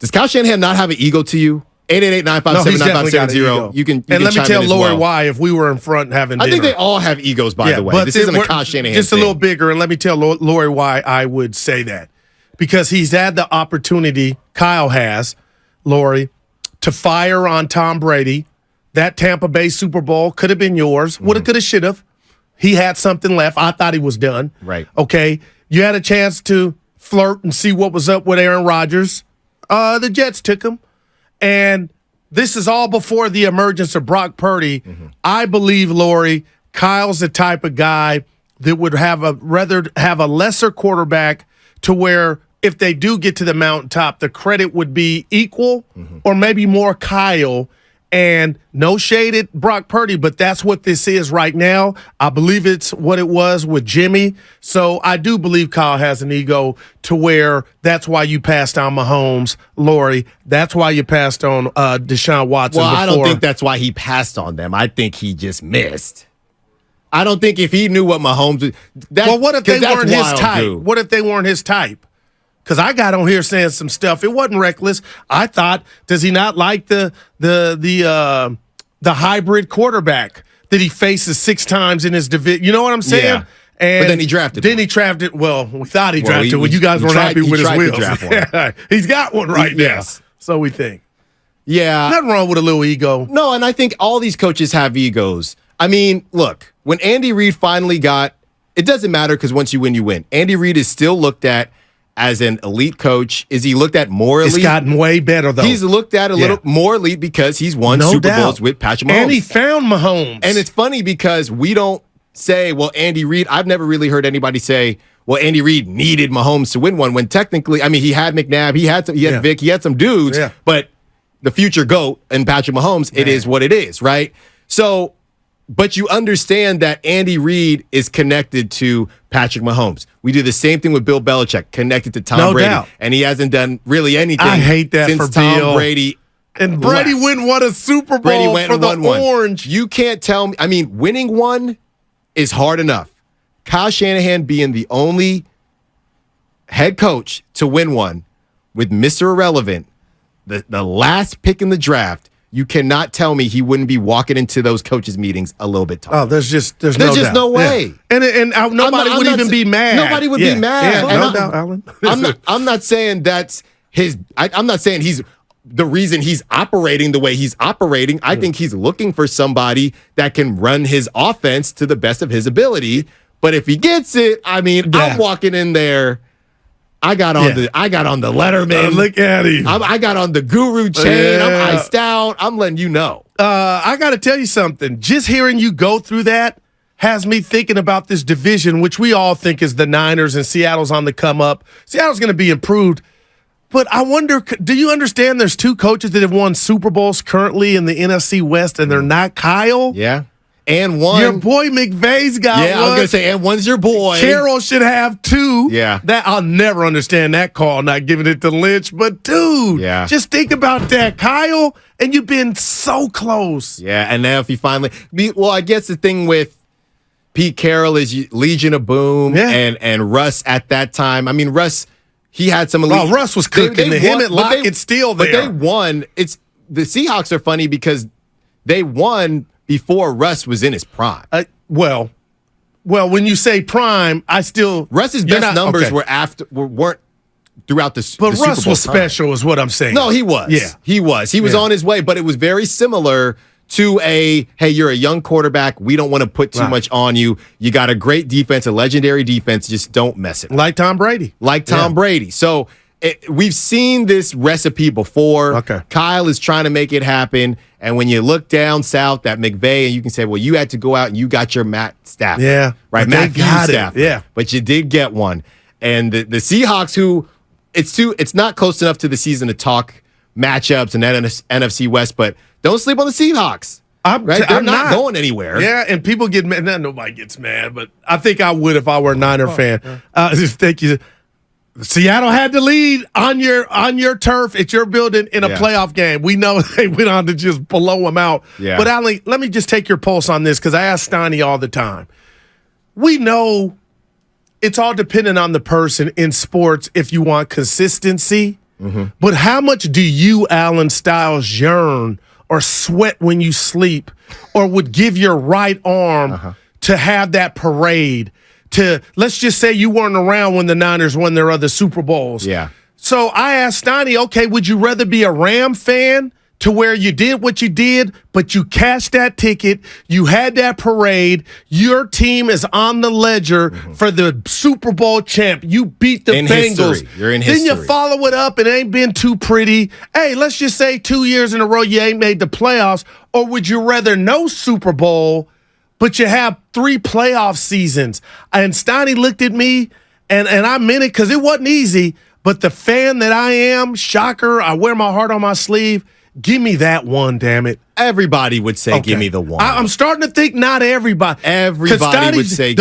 Does Kyle Shanahan not have an ego to you? 888-957-9570. You can and let me tell Lori well. why if we were in front having dinner. I think they all have egos, by the way. But this isn't a Kyle Shanahan just thing. a little bigger, and let me tell Lori why I would say that. Because he's had the opportunity, Kyle has, Lori, to fire on Tom Brady. That Tampa Bay Super Bowl could have been yours. Woulda, coulda, shoulda. He had something left. I thought he was done. Right. Okay. You had a chance to flirt and see what was up with Aaron Rodgers. The Jets took him. And this is all before the emergence of Brock Purdy. I believe, Lori, Kyle's the type of guy that would rather have a lesser quarterback to where if they do get to the mountaintop, the credit would be equal or maybe more Kyle. And no shade at Brock Purdy, but that's what this is right now. I believe it's what it was with Jimmy. So I do believe Kyle has an ego to where that's why you passed on Mahomes, Lori. That's why you passed on Deshaun Watson. Well, before. I don't think that's why he passed on them. I think he just missed. I don't think if he knew what Mahomes was. Well, what if they weren't his type? What if they weren't his type? Because I got on here saying some stuff. It wasn't reckless. I thought, does he not like the hybrid quarterback that he faces 6 times in his division? You know what I'm saying? Yeah. And but then he drafted. Well, we thought he drafted when you guys weren't happy with his wheels. He's got one right now. So we think. Yeah. Nothing wrong with a little ego. No, and I think all these coaches have egos. I mean, look, when Andy Reid finally it doesn't matter because once you win, you win. Andy Reid is still looked at as an elite coach. Is he looked at more elite? It's gotten way better, though. He's looked at a little more elite because he's won Super Bowls with Patrick Mahomes. And he found Mahomes. And it's funny because we don't say, well, Andy Reid, I've never really heard anybody say, well, Andy Reid needed Mahomes to win one, when technically, I mean, he had McNabb, he had Vic, he had some dudes, but the future GOAT and Patrick Mahomes, it is what it is, right? So, but you understand that Andy Reid is connected to Patrick Mahomes. We do the same thing with Bill Belichick, connected to Tom Brady. Doubt. And he hasn't done really anything. I hate that since for Tom Bill. Brady. And Brady won a Super Bowl for the Orange. You can't tell me. I mean, winning one is hard enough. Kyle Shanahan being the only head coach to win one with Mr. Irrelevant, the last pick in the draft, you cannot tell me he wouldn't be walking into those coaches' meetings a little bit taller. Oh, there's just no way. Yeah. And nobody would even be mad. Nobody would be mad. Yeah, no doubt, Alan. I'm not saying that's his. I'm not saying he's the reason he's operating the way he's operating. I think he's looking for somebody that can run his offense to the best of his ability. But if he gets it, I mean, I'm walking in there. I got on the Letterman. Look at him. I got on the Guru chain. I'm iced out. I'm letting you know. I got to tell you something. Just hearing you go through that has me thinking about this division, which we all think is the Niners, and Seattle's on the come up. Seattle's going to be improved. But I wonder, do you understand there's 2 coaches that have won Super Bowls currently in the NFC West, and they're not Kyle? Yeah. And one. Your boy McVay's got one. Yeah, I was going to say, and one's your boy. Carroll should have 2. Yeah. That I'll never understand that call, not giving it to Lynch. But, dude, just think about that, Kyle, and you've been so close. Yeah, and now if he finally – well, I guess the thing with Pete Carroll is Legion of Boom and Russ at that time. I mean, Russ, he had some elite – well, Russ was cooking. Him at Lockett's still there. But they won. The Seahawks are funny because they won – before Russ was in his prime. Well, when you say prime, I still Russ's best numbers weren't throughout the But the Russ Super Bowl was special, is what I'm saying. No, he was. Yeah, he was. He was on his way, but it was very similar to hey, you're a young quarterback. We don't want to put too much on you. You got a great defense, a legendary defense. Just don't mess it up. Like Tom Brady. Brady. So we've seen this recipe before. Okay. Kyle is trying to make it happen. And when you look down south at McVay, and you can say, well, you had to go out and you got your Matt Stafford. Yeah. Right, Matthew Stafford. Yeah. But you did get one. And the Seahawks, who it's not close enough to the season to talk matchups and NFC West, but don't sleep on the Seahawks. They're not going anywhere. Yeah, and people get mad. Nobody gets mad, but I think I would if I were a Niner fan. Thank you. Seattle had to lead on your turf at your building in a playoff game. We know they went on to just blow them out. Yeah. But, Alan, let me just take your pulse on this because I ask Steiny all the time. We know it's all dependent on the person in sports if you want consistency. But how much do you, Alan Styles, yearn or sweat when you sleep, or would give your right arm to have that parade? To, let's just say you weren't around when the Niners won their other Super Bowls. Yeah. So I asked Steiny, okay, would you rather be a Ram fan to where you did what you did, but you cashed that ticket, you had that parade, your team is on the ledger for the Super Bowl champ, you beat the Bengals. History. You're in history. Then you follow it up, it ain't been too pretty. Hey, let's just say 2 years in a row you ain't made the playoffs, or would you rather no Super Bowl, but you have 3 playoff seasons? And Steiny looked at me, and I meant it because it wasn't easy, but the fan that I am, shocker, I wear my heart on my sleeve, give me that one, damn it. Everybody would say, give me the one. I'm starting to think not everybody. Everybody would say,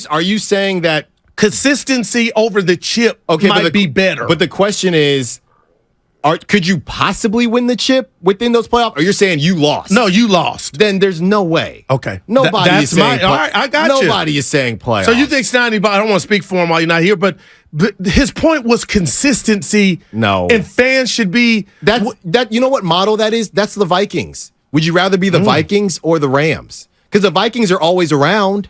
are you saying that consistency over the chip might be better? But the question is, could you possibly win the chip within those playoffs? Or you're saying you lost? No, you lost. Then there's no way. Okay. Nobody is saying all right, I got you. Nobody is saying playoffs. So you think Steiny, I don't want to speak for him while you're not here, but his point was consistency. No. And fans should be. That you know what model that is? That's the Vikings. Would you rather be the Vikings or the Rams? Because the Vikings are always around,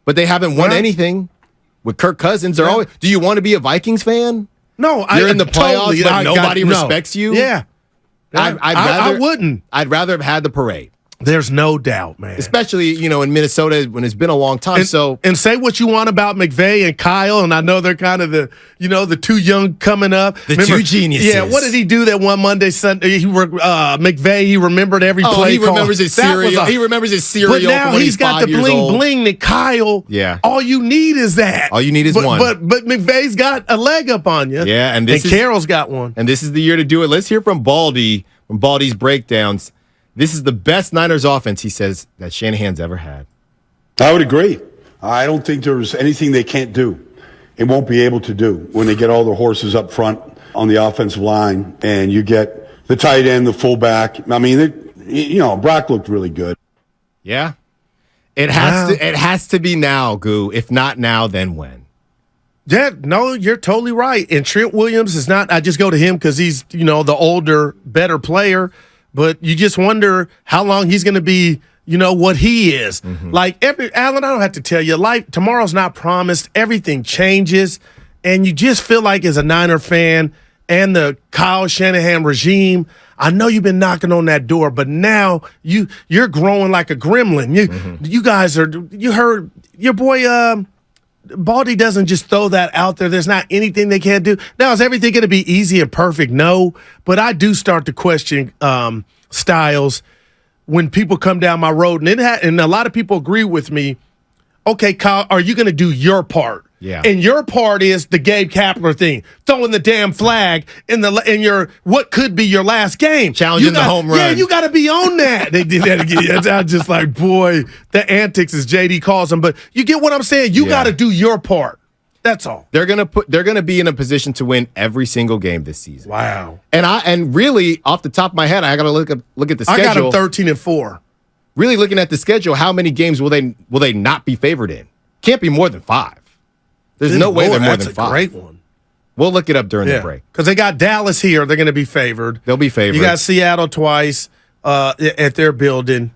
but they haven't won anything. With Kirk Cousins, they're always. Do you want to be a Vikings fan? No, you're in the playoffs, but nobody respects you. Yeah, I wouldn't. I'd rather have had the parade. There's no doubt, man. Especially, in Minnesota when it's been a long time. And say what you want about McVay and Kyle, and I know they're kind of the two young coming up. Two geniuses. Yeah, what did he do that one Monday, Sunday? McVay, he remembered every play. He remembers his cereal. He remembers his cereal. But now he's got the bling bling that Kyle. Yeah. All you need is that. All you need is one. But McVay's got a leg up on you. Yeah, and Carroll's got one. And this is the year to do it. Let's hear from Baldy from Baldy's breakdowns. This is the best Niners offense, he says, that Shanahan's ever had. I would agree. I don't think there's anything they can't do. It won't be able to do when they get all the horses up front on the offensive line and you get the tight end, the fullback. I mean, Brock looked really good. Yeah. It has to be now, Goo. If not now, then when? Yeah, no, you're totally right. And Trent Williams is not, I just go to him because he's, the older, better player. But you just wonder how long he's going to be, what he is. Like Alan, I don't have to tell you, tomorrow's not promised. Everything changes. And you just feel like as a Niner fan and the Kyle Shanahan regime, I know you've been knocking on that door, but now you're growing like a gremlin. You guys you heard your boy Baldy doesn't just throw that out there. There's not anything they can't do. Now, is everything going to be easy and perfect? No. But I do start to question Styles when people come down my road. And a lot of people agree with me. Okay, Kyle, are you going to do your part? Yeah. And your part is the Gabe Kapler thing, throwing the damn flag in your what could be your last game. Challenging the home run. Yeah, you got to be on that. They did that again. I'm just like, boy, the antics, as JD calls them. But you get what I'm saying? You got to do your part. That's all. They're gonna be in a position to win every single game this season. Wow. And really, off the top of my head, I got to look at the schedule. I got them 13-4. Really looking at the schedule, how many games will they not be favored in? Can't be more than 5. There's no way they're more than 5. That's a great one. We'll look it up during the break. Because they got Dallas here. They're going to be favored. They'll be favored. You got Seattle twice at their building.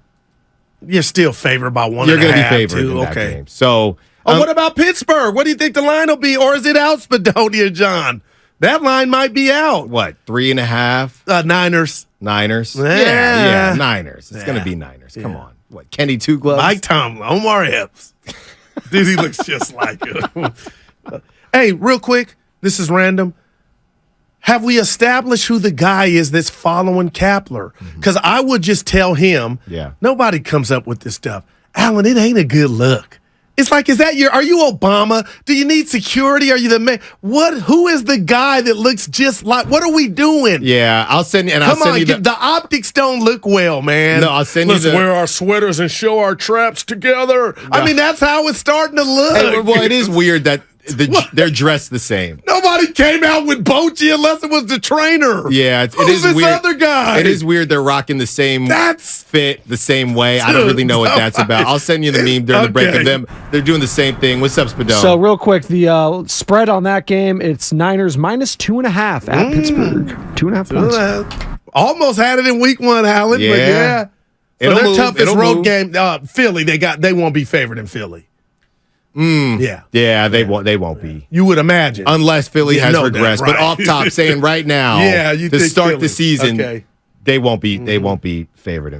You're still favored by 1.5. You're going to be favored in that game. So, what about Pittsburgh? What do you think the line will be? Or is it out, Spadonia John? That line might be out. What, 3.5? Niners. Niners? Yeah, Niners. It's going to be Niners. Come on. What, Kenny Two Gloves? Mike Tomlin, Omar Epps. Dude, he looks just like him. Hey, real quick, this is random. Have we established who the guy is that's following Kapler? Because I would just tell him, nobody comes up with this stuff. Alan, it ain't a good look. It's like, are you Obama? Do you need security? Are you the man? Who is the guy that looks just like, what are we doing? Yeah, I'll send you, and Come I'll send on, you the optics don't look well, man. No, I'll send Let's you wear our sweaters and show our traps together. No. I mean, that's how it's starting to look. Well, it is weird that they're dressed the same. Nobody came out with Bochy unless it was the trainer. Yeah, it Who's is this weird. Other guy? It is weird. They're rocking the same fit the same way. I don't really know what that's about. I'll send you the meme during the break of them. They're doing the same thing. What's up, Spadone? So real quick, the spread on that game, it's Niners minus 2.5 at Pittsburgh. 2.5 points. Almost had it in week 1, Allen. Yeah. But yeah. So It'll their move. toughest It'll road move. game, Philly. They won't be favored in Philly. Yeah. Yeah, they won't be. You would imagine. Unless Philly has know that, regressed. right. But off top, saying right now, Yeah, you to think start Philly. the season, Okay. they won't be favored in